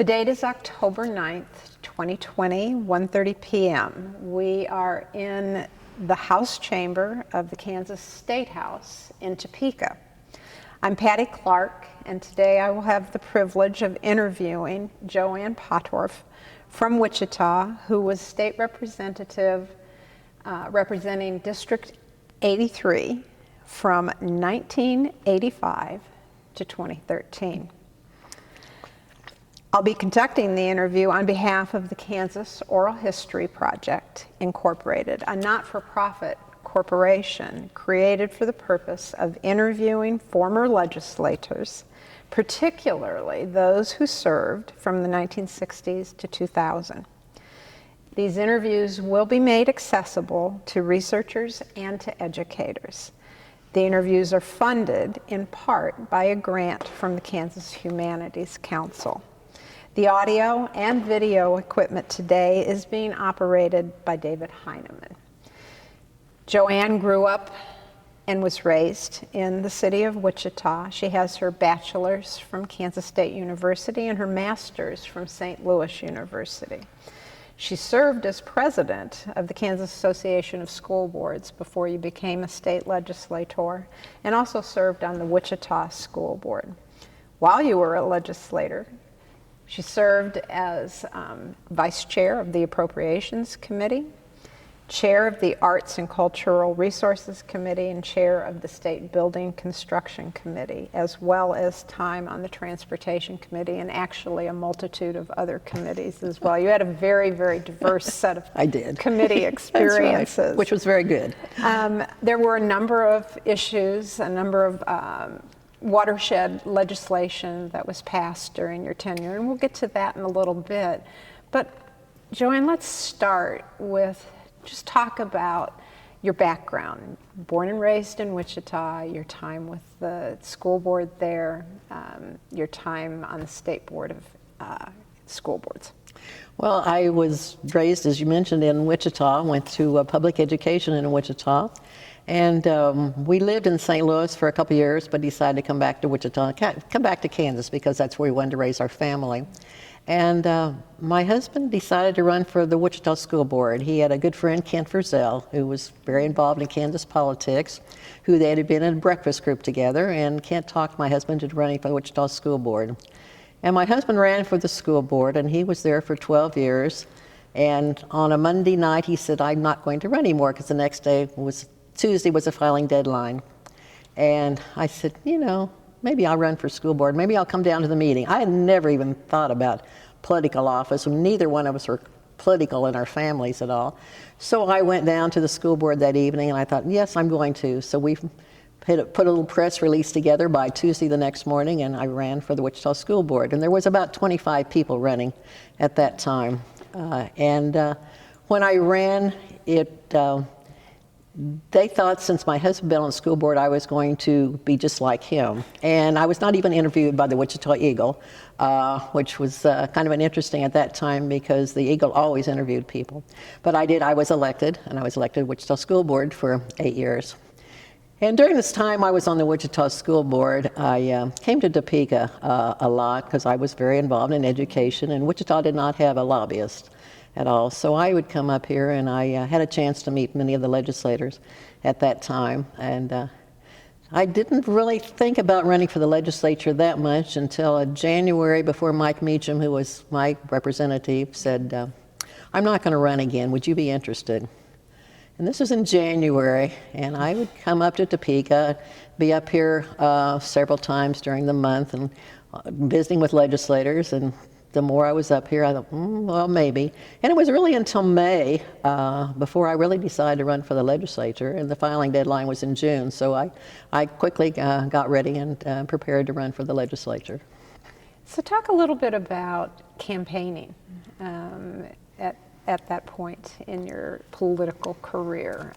The date is October 9th, 2020, 1:30 p.m. We are in the House Chamber of the Kansas State House in Topeka. I'm Patty Clark, and today I will have the privilege of interviewing Ann Pottorff from Wichita, who was state representative representing District 83 from 1985 to 2013. I'll be conducting the interview on behalf of the Kansas Oral History Project, Incorporated, a not-for-profit corporation created for the purpose of interviewing former legislators, particularly those who served from the 1960s to 2000. These interviews will be made accessible to researchers and to educators. The interviews are funded in part by a grant from the Kansas Humanities Council. The audio and video equipment today is being operated by David Heineman. Ann grew up and was raised in the city of Wichita. She has her bachelor's from Kansas State University and her master's from St. Louis University. She served as president of the Kansas Association of School Boards before you became a state legislator, and also served on the Wichita School Board. While you were a legislator, she served as vice chair of the Appropriations Committee, chair of the Arts and Cultural Resources Committee, and chair of the State Building Construction Committee, as well as time on the Transportation Committee, and actually a multitude of other committees as well. You had a very, very diverse set of committee experiences. That's right, which was very good. There were a number of issues, a number of watershed legislation that was passed during your tenure, and we'll get to that in a little bit. But Ann, let's start with just talk about your background. Born and raised in Wichita, your time with the school board there, your time on the state board of school boards. Well, I was raised, as you mentioned, in Wichita, went to public education in Wichita. And we lived in St. Louis for a couple years, but decided to come back to Wichita, come back to Kansas, because that's where we wanted to raise our family. And my husband decided to run for the Wichita School Board. He had a good friend, Kent Frizzell, who was very involved in Kansas politics, who they had been in a breakfast group together, and Kent talked my husband into running for the Wichita School Board. And my husband ran for the school board, and he was there for 12 years. And on a Monday night, he said, I'm not going to run anymore, because the next day was Tuesday was a filing deadline. And I said, maybe I'll run for school board. Maybe I'll come down to the meeting. I had never even thought about political office. Neither one of us were political in our families at all. So I went down to the school board that evening, and I thought, yes, I'm going to. So we put a little press release together by Tuesday the next morning, and I ran for the Wichita School Board. And there was about 25 people running at that time. When I ran, they thought, since my husband had been on the school board, I was going to be just like him. And I was not even interviewed by the Wichita Eagle, which was kind of interesting at that time, because the Eagle always interviewed people. But I did. I was elected, and I was elected Wichita School Board for 8 years. And during this time I was on the Wichita School Board, I came to Topeka a lot, because I was very involved in education, and Wichita did not have a lobbyist at all. So I would come up here, and I had a chance to meet many of the legislators at that time. And I didn't really think about running for the legislature that much until January, before Mike Meacham, who was my representative, said, I'm not going to run again. Would you be interested? And this was in January, and I would come up to Topeka, be up here several times during the month, and visiting with legislators. And the more I was up here, I thought, well, maybe. And it was really until May before I really decided to run for the legislature, and the filing deadline was in June. So I quickly got ready and prepared to run for the legislature. So talk a little bit about campaigning at that point in your political career,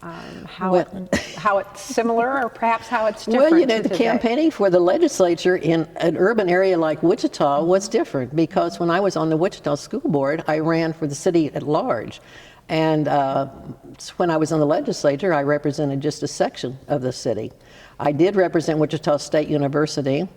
how it's similar, or perhaps how it's different. Well, the campaigning for the legislature in an urban area like Wichita was different, because when I was on the Wichita School Board, I ran for the city at large. And when I was in the legislature, I represented just a section of the city. I did represent Wichita State University,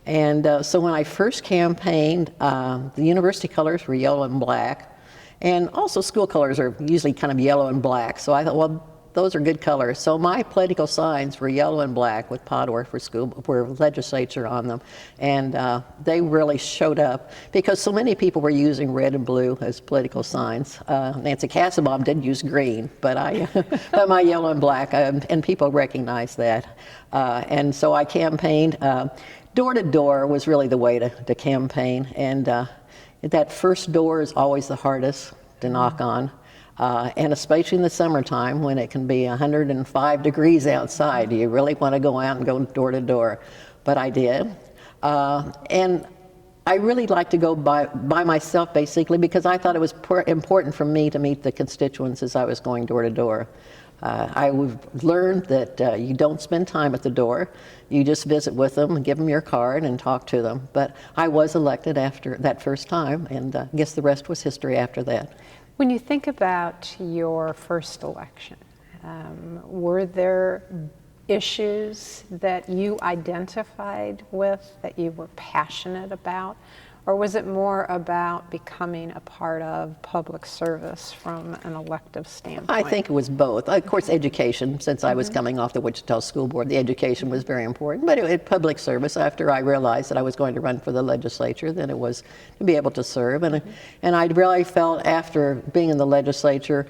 And so when I first campaigned, the university colors were yellow and black. And also school colors are usually kind of yellow and black. So I thought, well, those are good colors. So my political signs were yellow and black with Pottorff for legislature on them. And they really showed up because so many people were using red and blue as political signs. Nancy Kassebaum did use green, but but my yellow and black, and people recognized that. And so I campaigned. Door to door was really the way to campaign. And that first door is always the hardest to knock on. And especially in the summertime when it can be 105 degrees outside, you really want to go out and go door to door. But I did. And I really like to go by myself basically because I thought it was important for me to meet the constituents as I was going door to door. I learned that you don't spend time at the door. You just visit with them and give them your card and talk to them. But I was elected after that first time, and I guess the rest was history after that. When you think about your first election, were there issues that you identified with that you were passionate about? Or was it more about becoming a part of public service from an elective standpoint? I think it was both. Of course, education, since I was coming off the Wichita School Board, the education was very important. But public service, after I realized that I was going to run for the legislature, then it was to be able to serve. And I really felt after being in the legislature,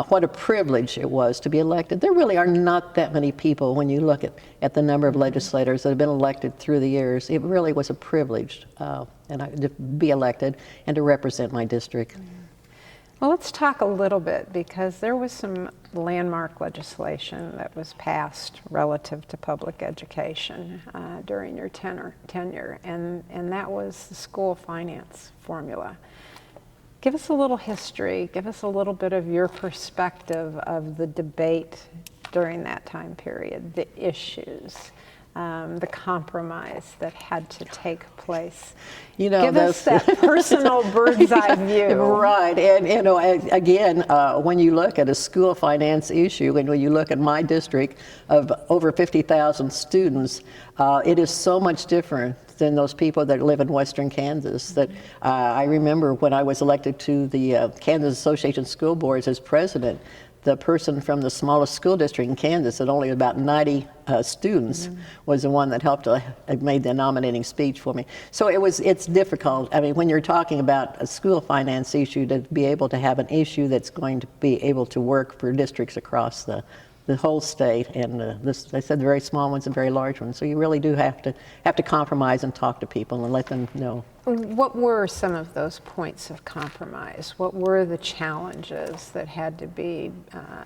what a privilege it was to be elected. There really are not that many people, when you look at the number of legislators that have been elected through the years. It really was a privilege to be elected and to represent my district. Well, let's talk a little bit, because there was some landmark legislation that was passed relative to public education during your tenure, and that was the school finance formula. Give us a little history, give us a little bit of your perspective of the debate during that time period, the issues, the compromise that had to take place. Give us that personal bird's eye view. Right, and again, when you look at a school finance issue, and when you look at my district of over 50,000 students, it is so much different than those people that live in western Kansas. That I remember when I was elected to the Kansas Association of School Boards as president, the person from the smallest school district in Kansas at only about 90 students was the one that helped made the nominating speech for me. So it's difficult. I mean, when you're talking about a school finance issue, to be able to have an issue that's going to be able to work for districts across the whole state, and I said very small ones and very large ones. So you really do have to compromise and talk to people and let them know. What were some of those points of compromise? What were the challenges that had to be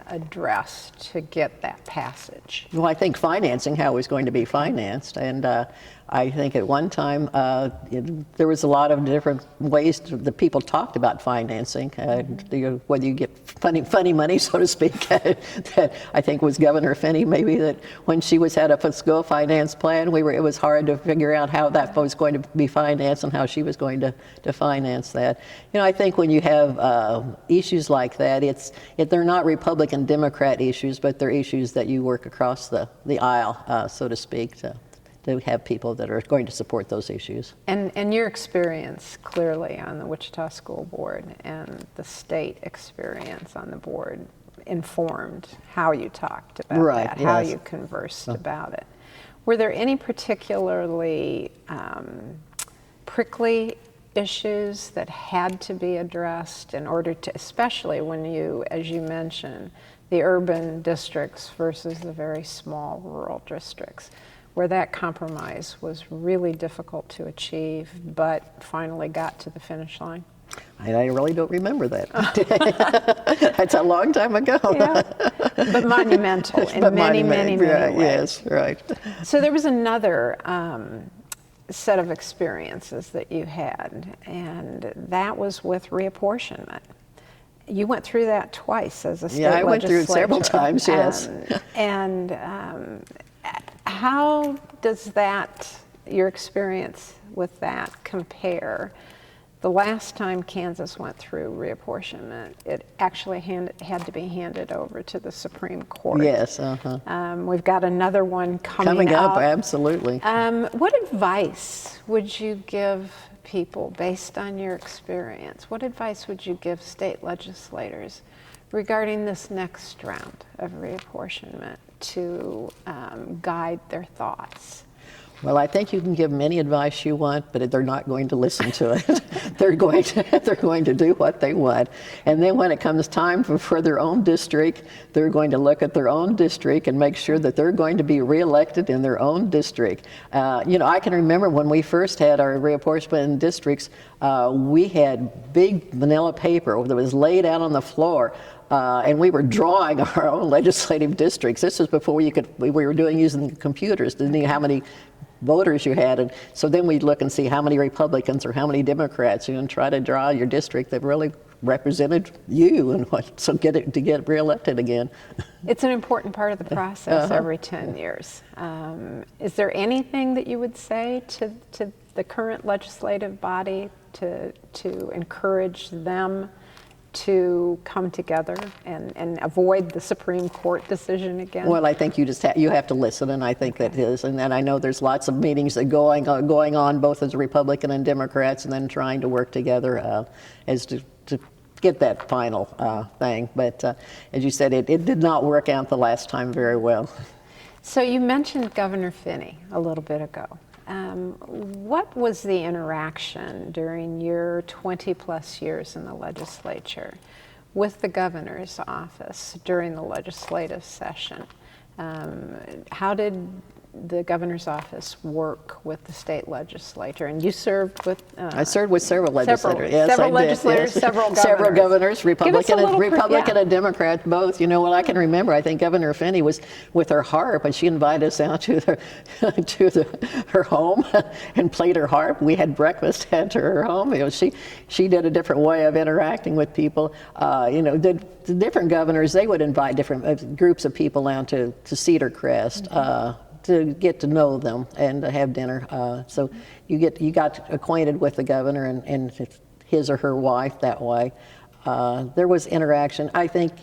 addressed to get that passage? Well, I think financing, how it was going to be financed, and I think at one time there was a lot of different ways that people talked about financing. Whether you get funny money, so to speak, that I think was Governor Finney, maybe, that when she had a school finance plan, it was hard to figure out how that was going to be financed and how she was going to finance that. I think when you have issues like that, they're not Republican Democrat issues, but they're issues that you work across the aisle, so to speak, to have people that are going to support those issues. And your experience clearly on the Wichita School Board and the state experience on the board informed how you talked about that, how you conversed about it. Were there any particularly prickly issues that had to be addressed in order to, especially when you, as you mentioned, the urban districts versus the very small rural districts, where that compromise was really difficult to achieve, but finally got to the finish line? I really don't remember that. That's a long time ago. Yeah. But monumental in many ways. Yes, right. So there was another set of experiences that you had, and that was with reapportionment. You went through that twice as a state legislator. Yeah, I went through it several times, yes. How does your experience with that compare The last time Kansas went through reapportionment, it actually had to be handed over to the Supreme Court. Yes, We've got another one coming up, up. absolutely. What advice would you give people based on your experience? What advice would you give state legislators regarding this next round of reapportionment to guide their thoughts? Well, I think you can give them any advice you want, but they're not going to listen to it. they're going to do what they want. And then when it comes time for their own district, they're going to look at their own district and make sure that they're going to be reelected in their own district. I can remember when we first had our reapportionment in districts, we had big manila paper that was laid out on the floor. And we were drawing our own legislative districts. This was before we were using computers, didn't know how many voters you had. And so then we'd look and see how many Republicans or how many Democrats, and try to draw your district that really represented you and so get reelected again. It's an important part of the process every 10 years. Is there anything that you would say to the current legislative body to encourage them to come together and avoid the Supreme Court decision again? Well, I think you have to listen, and I think that is. And then I know there's lots of meetings that going on both as Republican and Democrats, and then trying to work together as to get that final thing. But as you said, it did not work out the last time very well. So you mentioned Governor Finney a little bit ago. What was the interaction during your 20 plus years in the legislature with the governor's office during the legislative session? How did the governor's office work with the state legislature? And you served with... I served with several legislators. Several legislators, yes. several governors. Several governors, Republican yeah. and Democrat, both. Well, I can remember, I think Governor Finney was with her harp, and she invited us out to her home and played her harp. We had breakfast at her home. She did a different way of interacting with people. The different governors, they would invite different groups of people out to Cedar Crest. To get to know them and to have dinner. So you got acquainted with the governor and his or her wife that way. There was interaction. I think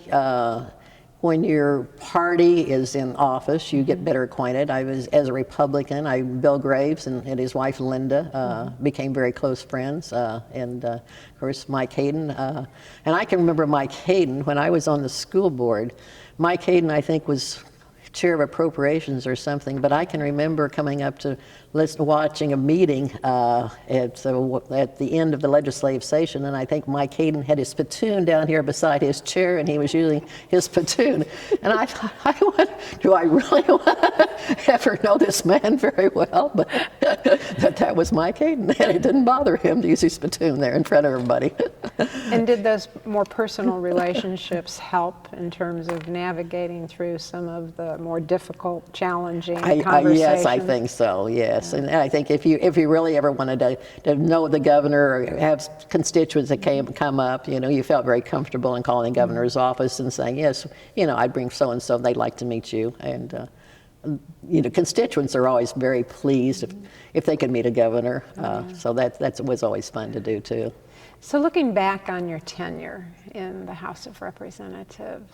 when your party is in office, you get better acquainted. As a Republican, Bill Graves and his wife Linda became very close friends. And of course, Mike Hayden. And I can remember Mike Hayden when I was on the school board. Mike Hayden, I think, was chair of appropriations or something, but I can remember coming up to watching a meeting at the end of the legislative session, and I think Mike Hayden had his spittoon down here beside his chair, and he was using his spittoon. And I thought, do I really want to ever know this man very well? But that was Mike Hayden, and it didn't bother him to use his spittoon there in front of everybody. And did those more personal relationships help in terms of navigating through some of the more difficult, challenging conversations? Yes, I think so, yes. And I think if you really ever wanted to know the governor or have constituents that come up, you felt very comfortable in calling the governor's office and saying, yes, I'd bring so-and-so, they'd like to meet you. And, constituents are always very pleased if they could meet a governor. So that was always fun to do, too. So looking back on your tenure in the House of Representatives,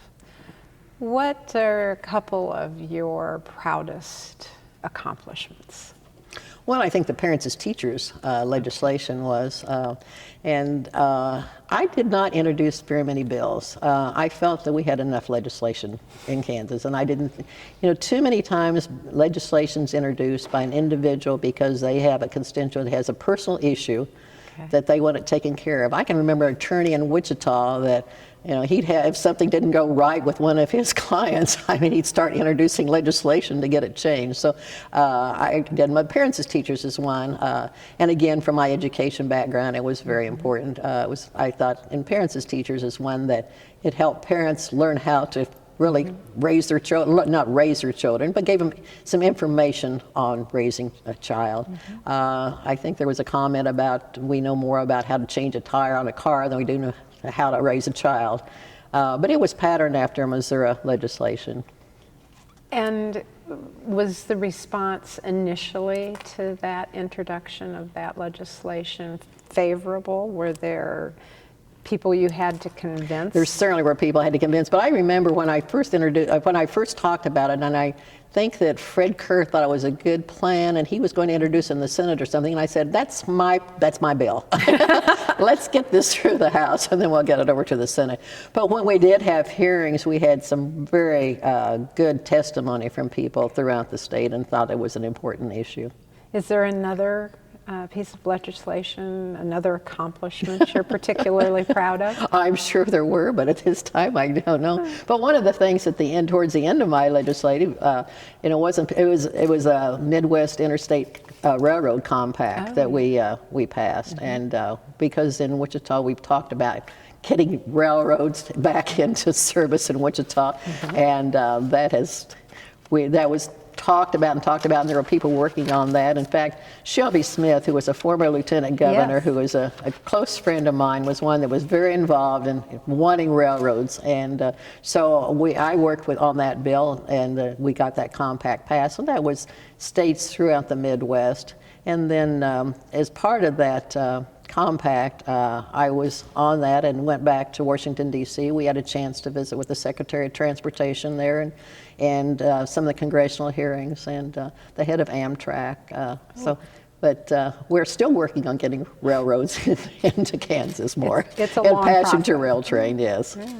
what are a couple of your proudest accomplishments? Well, I think the Parents as Teachers legislation was, and I did not introduce very many bills. I felt that we had enough legislation in Kansas, and I didn't, too many times legislation's introduced by an individual because they have a constituent that has a personal issue that they want it taken care of. I can remember an attorney in Wichita that, he'd have, if something didn't go right with one of his clients, he'd start introducing legislation to get it changed. So I did my Parents as Teachers is one. And again, from my education background, it was very important. I thought in Parents as Teachers is one that it helped parents learn how to really raise their children, not raise their children, but gave them some information on raising a child. I think there was a comment about we know more about how to change a tire on a car than we do know how to raise a child. But it was patterned after Missouri legislation. And was the response initially to that introduction of that legislation favorable? Were there people you had to convince? There certainly were people I had to convince, but I remember when I first talked about it, and I think that Fred Kerr thought it was a good plan, and he was going to introduce it in the Senate or something, and I said, that's my bill. Let's get this through the House, and then we'll get it over to the Senate. But when we did have hearings, we had some very good testimony from people throughout the state and thought it was an important issue. Is there another piece of legislation, another accomplishment you're particularly proud of? I'm sure there were, but at this time I don't know. But one of the things at the end, towards the end of my legislative, it was a Midwest Interstate Railroad Compact that we passed, and because in Wichita we've talked about getting railroads back into service in Wichita, and that was talked about, and there were people working on that. In fact, Shelby Smith, who was a former lieutenant governor, who was a close friend of mine, was one that was very involved in wanting railroads. And so I worked on that bill, and we got that compact passed. And that was states throughout the Midwest. And then as part of that compact, I was on that and went back to Washington, D.C. We had a chance to visit with the Secretary of Transportation there, and some of the congressional hearings, and the head of Amtrak. But we're still working on getting railroads into Kansas more. It's a and long passenger process. Rail train, yes. Yeah.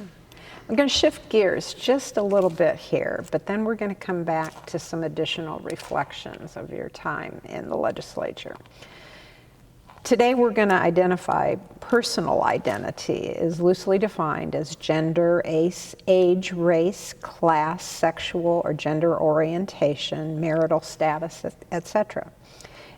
I'm going to shift gears just a little bit here, but then we're going to come back to some additional reflections of your time in the legislature. Today we're going to identify personal identity as loosely defined as gender, age, race, class, sexual or gender orientation, marital status, etc.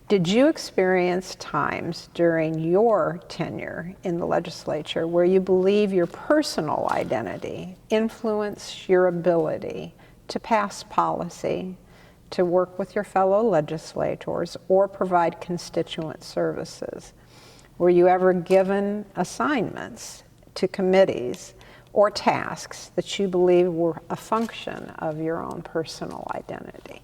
Did you experience times during your tenure in the legislature where you believe your personal identity influenced your ability to pass policy, to work with your fellow legislators, or provide constituent services? Were you ever given assignments to committees or tasks that you believe were a function of your own personal identity?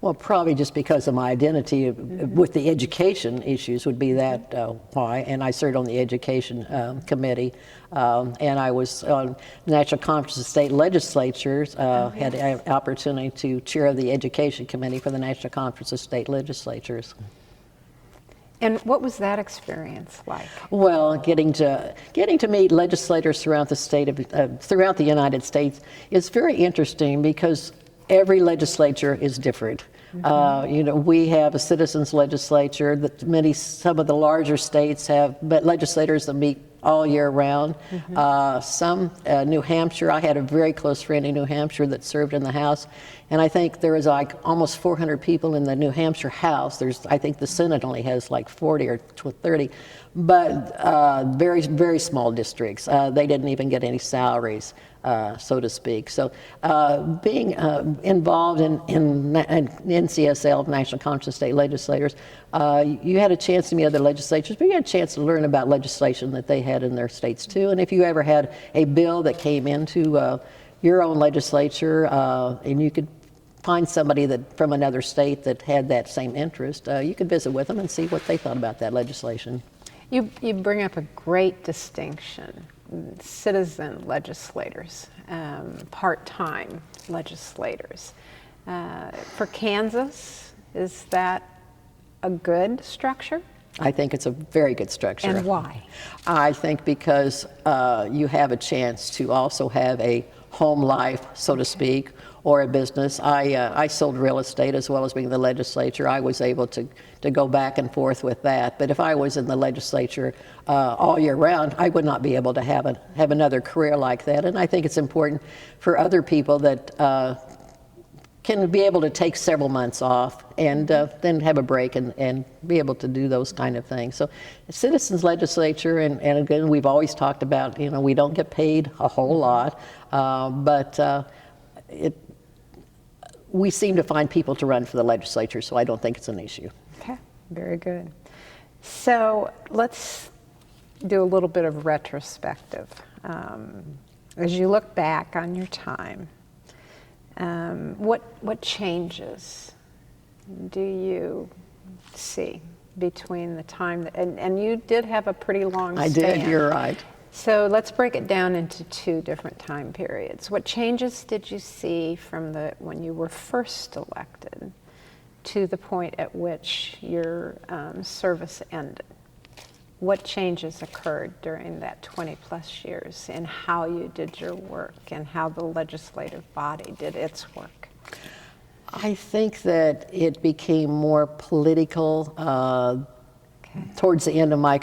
Well, probably just because of my identity with the education issues would be that why. And I served on the Education Committee, and I was on National Conference of State Legislatures, had an opportunity to chair the Education Committee for the National Conference of State Legislatures. And what was that experience like? Well, getting to meet legislators throughout the state throughout the United States is very interesting because every legislature is different. We have a citizens legislature that some of the larger states have legislators that meet all year round. New Hampshire, I had a very close friend in New Hampshire that served in the House, and I think there was like almost 400 people in the New Hampshire House. I think the Senate only has like 40 or 30, but very, very small districts. They didn't even get any salaries, so to speak. So being involved in NCSL, National Conference of State Legislators, you had a chance to meet other legislatures, but you had a chance to learn about legislation that they had in their states too. And if you ever had a bill that came into your own legislature, and you could find somebody from another state that had that same interest, you could visit with them and see what they thought about that legislation. You bring up a great distinction. Citizen legislators, part-time legislators. For Kansas, is that a good structure? I think it's a very good structure. And why? I think because you have a chance to also have a home life, so to speak, or a business. I sold real estate as well as being in the legislature. I was able to go back and forth with that. But if I was in the legislature all year round, I would not be able to have another career like that. And I think it's important for other people that can be able to take several months off and then have a break and be able to do those kind of things. So citizens legislature, and again, we've always talked about, we don't get paid a whole lot, but we seem to find people to run for the legislature, so I don't think it's an issue. Okay, very good. So let's do a little bit of retrospective. As you look back on your time, What changes do you see between the time and you did have a pretty long span. I did, you're right. So let's break it down into two different time periods. What changes did you see from when you were first elected to the point at which your service ended? What changes occurred during that 20 plus years in how you did your work and how the legislative body did its work? I think that it became more political towards the end of my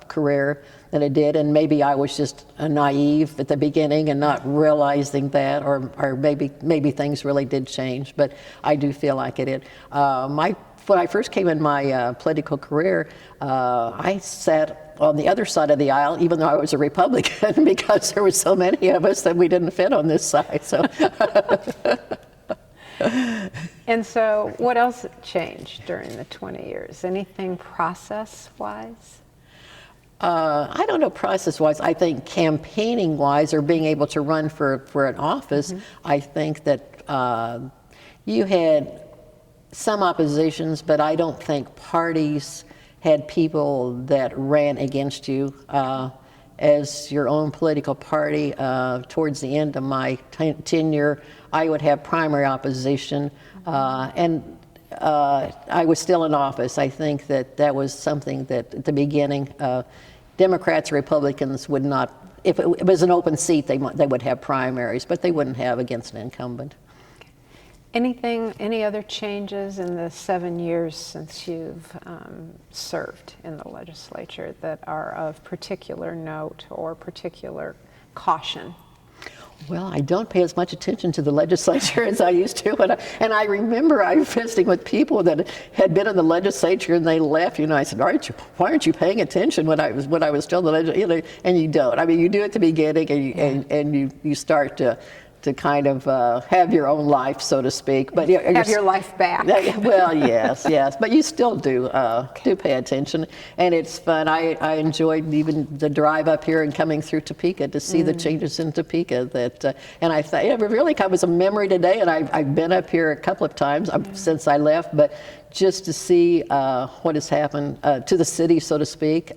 career than it did, and maybe I was just naive at the beginning and not realizing that, or maybe things really did change, but I do feel like it did. When I first came in my political career, I sat on the other side of the aisle, even though I was a Republican, because there were so many of us that we didn't fit on this side. So. And so what else changed during the 20 years? Anything process-wise? I don't know process-wise. I think campaigning-wise, or being able to run for an office, I think that you had some oppositions, but I don't think parties had people that ran against you. As your own political party, towards the end of my tenure, I would have primary opposition, and I was still in office. I think that was something that at the beginning, Democrats, Republicans would not, if it was an open seat, they would have primaries, but they wouldn't have against an incumbent. Any other changes in the 7 years since you've served in the legislature that are of particular note or particular caution? Well, I don't pay as much attention to the legislature as I used to, and I remember I was visiting with people that had been in the legislature and they left. I said, "Why aren't you paying attention when I was still in the legislature?" And you don't. I mean, you do at the beginning, and you start to kind of have your own life, so to speak. But have your life back. Well, yes, but you still do pay attention, and it's fun. I enjoyed even the drive up here and coming through Topeka to see the changes in Topeka. And I thought it really was a memory today. And I've been up here a couple of times since I left, but just to see what has happened to the city, so to speak.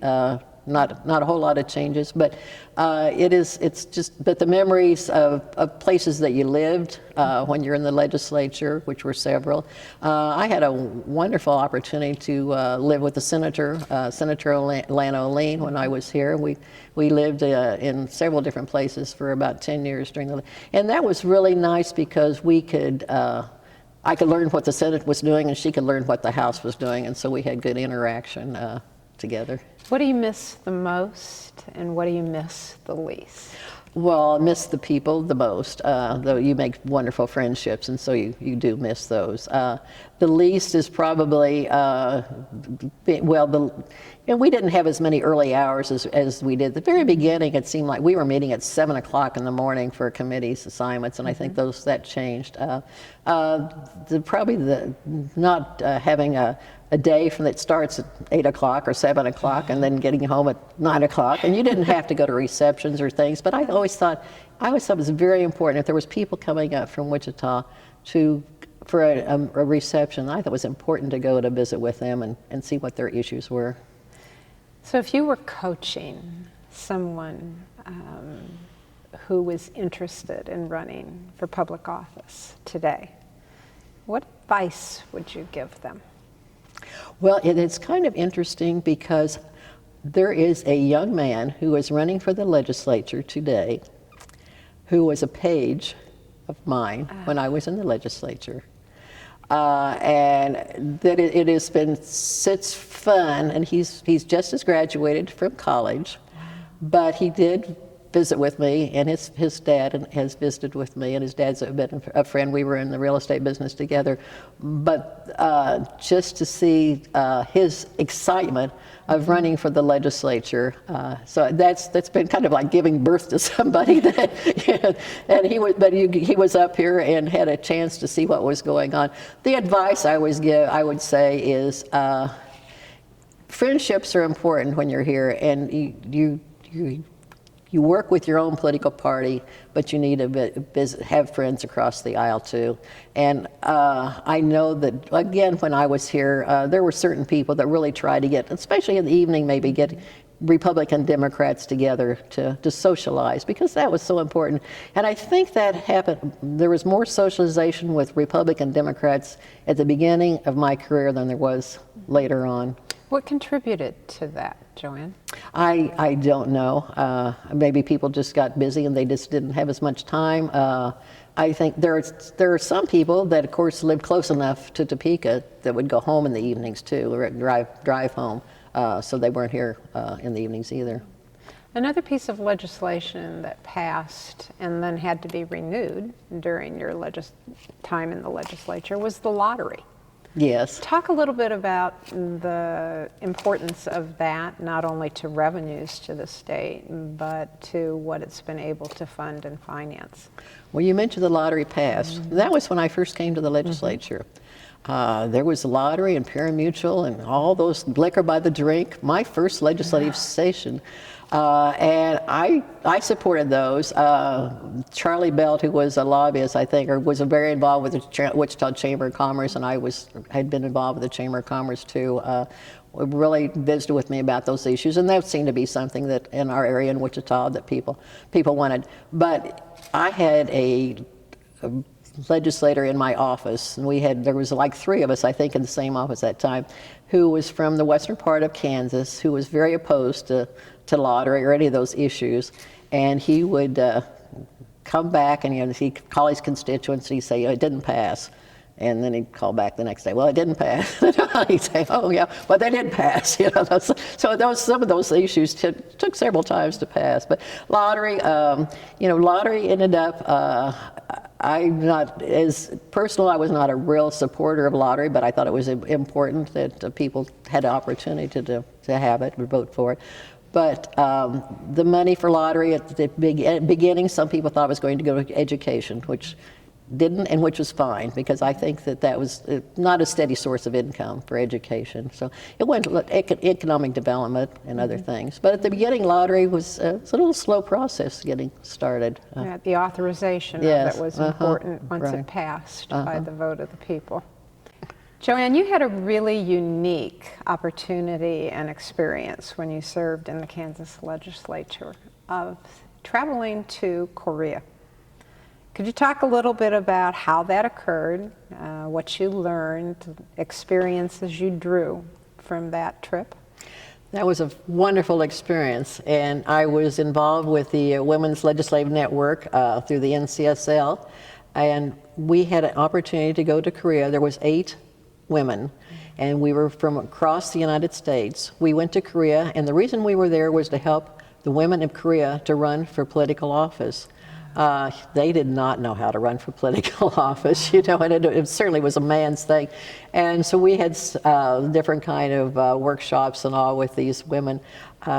Not a whole lot of changes, but but the memories of places that you lived when you're in the legislature, which were several. I had a wonderful opportunity to live with the Senator Lana Olin when I was here. We lived in several different places for about 10 years and that was really nice because I could learn what the Senate was doing and she could learn what the House was doing, and so we had good interaction together. What do you miss the most, and what do you miss the least? Well, I miss the people the most, though you make wonderful friendships, and so you do miss those. The least is probably, and we didn't have as many early hours as we did. At the very beginning, it seemed like we were meeting at 7 o'clock in the morning for committees assignments, and I think that changed. Not having a day that starts at 8 o'clock or 7 o'clock and then getting home at 9 o'clock, and you didn't have to go to receptions or things, but I always thought it was very important if there was people coming up from Wichita for a reception. I thought it was important to go to visit with them and see what their issues were. So if you were coaching someone who was interested in running for public office today, what advice would you give them? Well, it's kind of interesting because there is a young man who is running for the legislature today who was a page of mine when I was in the legislature. And that it's fun, and he's just as graduated from college, but he did visit with me, and his dad has visited with me, and his dad's been a friend. We were in the real estate business together, but just to see his excitement of running for the legislature, so that's been kind of like giving birth to somebody. And he was up here and had a chance to see what was going on. The advice I would say is friendships are important when you're here, and you work with your own political party, but you need to have friends across the aisle too. And I know that, again, when I was here, there were certain people that really tried to get, especially in the evening, maybe get Republican Democrats together to socialize, because that was so important. And I think that happened, there was more socialization with Republican Democrats at the beginning of my career than there was later on. What contributed to that, Joanne? I don't know. Maybe people just got busy and they just didn't have as much time. I think there are some people that, of course, lived close enough to Topeka that would go home in the evenings too, or drive home. So they weren't here in the evenings either. Another piece of legislation that passed and then had to be renewed during your time in the legislature was the lottery. Yes. Talk a little bit about the importance of that, not only to revenues to the state, but to what it's been able to fund and finance. Well, you mentioned the lottery passed. That was when I first came to the legislature. There was a lottery and pari-mutuel and all those liquor by the drink, my first legislative session. And I supported those. Charlie Belt, who was a lobbyist, I think, or was very involved with the Wichita Chamber of Commerce, and I had been involved with the Chamber of Commerce too, really visited with me about those issues. And that seemed to be something that in our area in Wichita that people wanted. But I had a legislator in my office, and there was like 3 of us, I think, in the same office at that time, who was from the western part of Kansas, who was very opposed to lottery or any of those issues. And he would come back and he'd call his constituents and he'd say, it didn't pass. And then he'd call back the next day, well, it didn't pass. He'd say, oh yeah, but they did pass. So some of those issues took several times to pass. But lottery, lottery ended up, I'm not as personal. I was not a real supporter of lottery, but I thought it was important that people had the opportunity to have it and vote for it. But the money for lottery at the beginning, some people thought it was going to go to education, which didn't, and which was fine, because I think that was not a steady source of income for education. So it went to economic development and other things. But at the beginning, lottery was a little slow process getting started. The authorization of it was important once it passed by the vote of the people. Joanne, you had a really unique opportunity and experience when you served in the Kansas legislature of traveling to Korea. Could you talk a little bit about how that occurred, what you learned, experiences you drew from that trip? That was a wonderful experience, and I was involved with the Women's Legislative Network through the NCSL, and we had an opportunity to go to Korea. There was 8 women, and we were from across the United States. We went to Korea, and the reason we were there was to help the women of Korea to run for political office. They did not know how to run for political office, and it certainly was a man's thing. And so we had different kind of workshops and all with these women.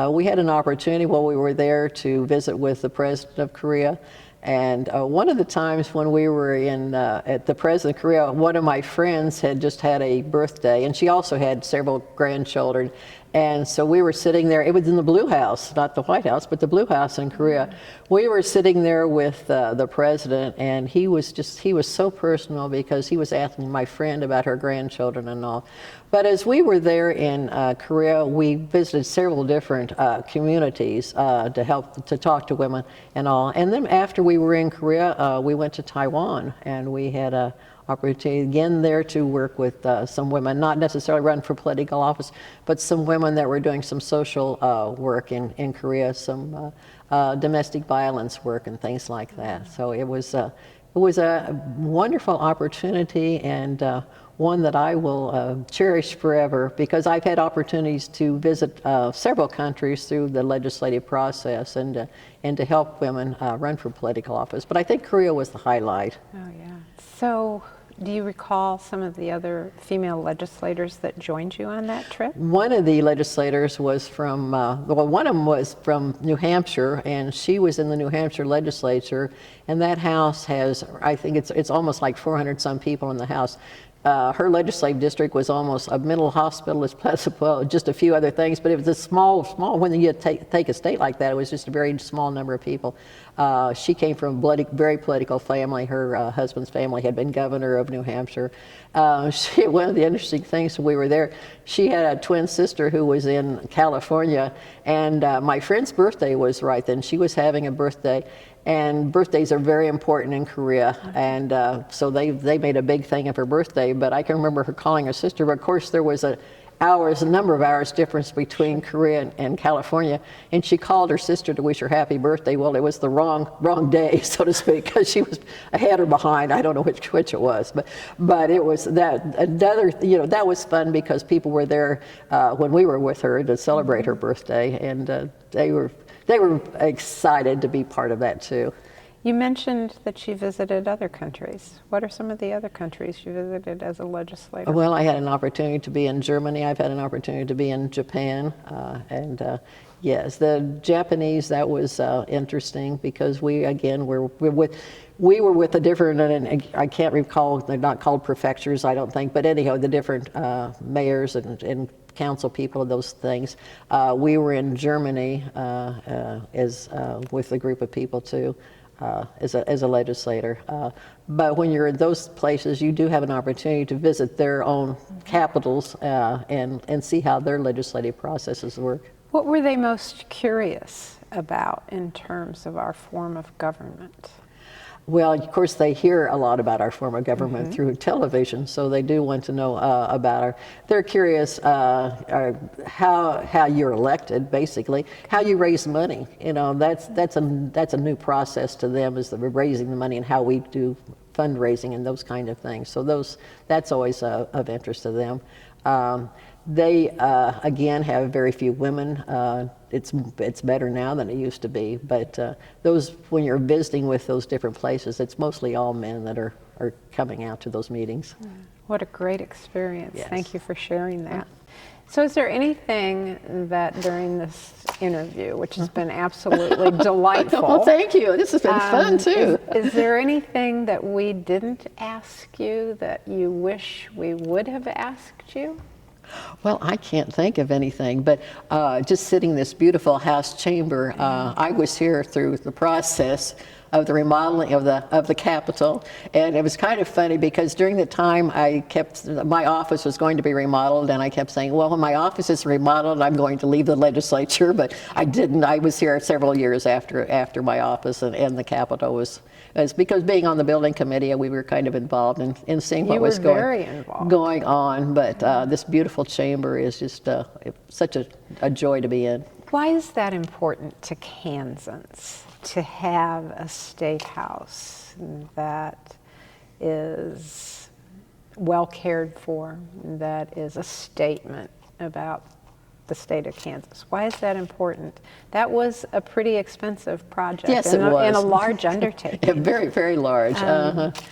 We had an opportunity while we were there to visit with the president of Korea. And one of the times when we were at the president of Korea, one of my friends had just had a birthday, and she also had several grandchildren. And so we were sitting there. It was in the Blue House, not the White House, but the Blue House in Korea. We were sitting there with the president, and he was so personal because he was asking my friend about her grandchildren and all. But as we were there in Korea, we visited several different communities to talk to women and all. And then after we were in Korea, we went to Taiwan, and we had a opportunity again there to work with some women, not necessarily run for political office, but some women that were doing some social work in Korea, some domestic violence work and things like that. So it was a wonderful opportunity, and one that I will cherish forever, because I've had opportunities to visit several countries through the legislative process and to help women run for political office. But I think Korea was the highlight. Oh yeah. So do you recall some of the other female legislators that joined you on that trip? One of the legislators was from, one of them was from New Hampshire, and she was in the New Hampshire legislature, and that house has, I think it's almost like 400 some people in the House. her legislative district was almost a mental hospital as well, just a few other things, but it was a small, when you take a state like that, it was just a very small number of people. She came from a very political family. Her husband's family had been governor of New Hampshire. One of the interesting things when we were there, she had a twin sister who was in California, and my friend's birthday was right then. She was having a birthday, and birthdays are very important in Korea, and so they made a big thing of her birthday. But I can remember her calling her sister, but of course there was a number of hours difference between Korea and California, and she called her sister to wish her happy birthday. Well, it was the wrong day, so to speak, because she was ahead or behind. I don't know which it was, but it was that was fun because people were there when we were with her to celebrate her birthday, and they were excited to be part of that too. You mentioned that she visited other countries. What are some of the other countries you visited as a legislator? Well, I had an opportunity to be in Germany. I've had an opportunity to be in Japan. Yes, the Japanese, that was interesting because we were with the different, and I can't recall, they're not called prefectures, I don't think, but anyhow, the different mayors and council people, those things. We were in Germany with a group of people too. As a legislator. But when you're in those places, you do have an opportunity to visit their own capitals and see how their legislative processes work. What were they most curious about in terms of our form of government? Well, of course, they hear a lot about our form of government through television, so they do want to know about our. They're curious how you're elected, basically, how you raise money. You know, that's a new process to them, is raising the money and how we do fundraising and those kind of things. So that's always of interest to them. They again have very few women. It's better now than it used to be, but when you're visiting with those different places, it's mostly all men that are coming out to those meetings. What a great experience. Yes. Thank you for sharing that. So is there anything that during this interview, which has been absolutely delightful. Well, thank you. This has been fun too. Is there anything that we didn't ask you that you wish we would have asked you? Well, I can't think of anything, but just sitting in this beautiful House chamber, I was here through the process of the remodeling of the Capitol, and it was kind of funny because during the time my office was going to be remodeled, and I kept saying, well, when my office is remodeled, I'm going to leave the legislature, but I didn't. I was here several years after my office and the Capitol was. It's because being on the building committee, we were kind of involved in seeing what was going on. But this beautiful chamber is just such a joy to be in. Why is that important to Kansans, to have a state house that is well cared for, that is a statement about the state of Kansas? Why is that important? That was a pretty expensive project. Yes, it was. And a large undertaking. Very, very large.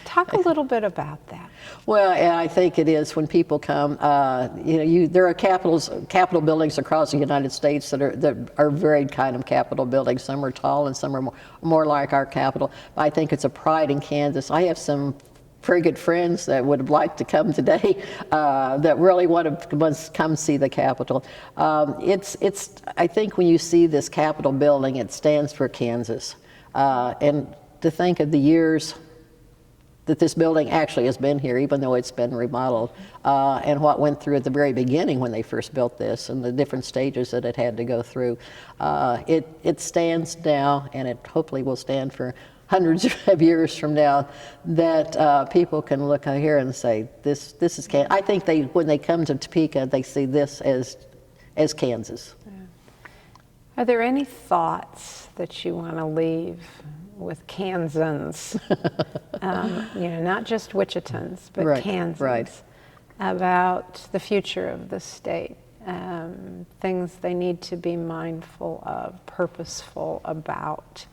Talk a little bit about that. Well, yeah, I think it is when people come. There are Capitol buildings across the United States that are varied kind of Capitol buildings. Some are tall and some are more like our Capitol. I think it's a pride in Kansas. I have some very good friends that would have liked to come today that really want to come see the Capitol. I think when you see this Capitol building, it stands for Kansas. And to think of the years that this building actually has been here, even though it's been remodeled, and what went through at the very beginning when they first built this and the different stages that it had to go through. It stands now, and it hopefully will stand for hundreds of years from now, that people can look out here and say, this is Kansas. I think when they come to Topeka, they see this as Kansas. Are there any thoughts that you want to leave with Kansans, not just Wichitans, but right, Kansans, right, about the future of the state? Things they need to be mindful of, purposeful about.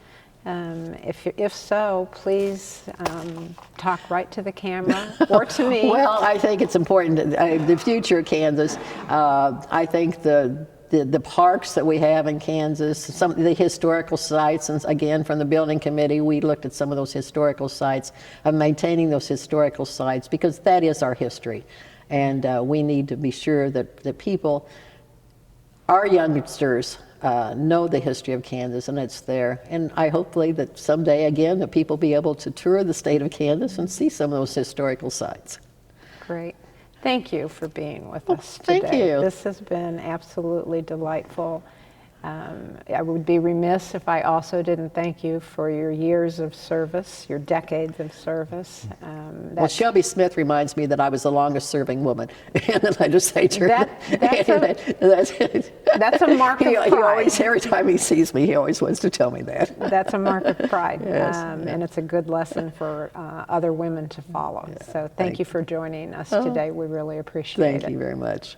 If so, please talk right to the camera or to me. Well, I think it's important. The future of Kansas, I think the the parks that we have in Kansas, some of the historical sites, and again, from the building committee, we looked at some of those historical sites, of maintaining those historical sites, because that is our history. And we need to be sure that people, our youngsters, know the history of Kansas, and it's there. And I hopefully that someday again that people be able to tour the state of Kansas and see some of those historical sites. Great. Thank you for being with us Thank today. you. This has been absolutely delightful. I would be remiss if I also didn't thank you for your years of service, your decades of service. Well, Shelby Smith reminds me that I was the longest serving woman in the legislature. That's a mark of pride. He always, every time he sees me, he always wants to tell me that. That's a mark of pride, Yes. and it's a good lesson for other women to follow. So thank you for joining us today. We really appreciate it. Thank you very much.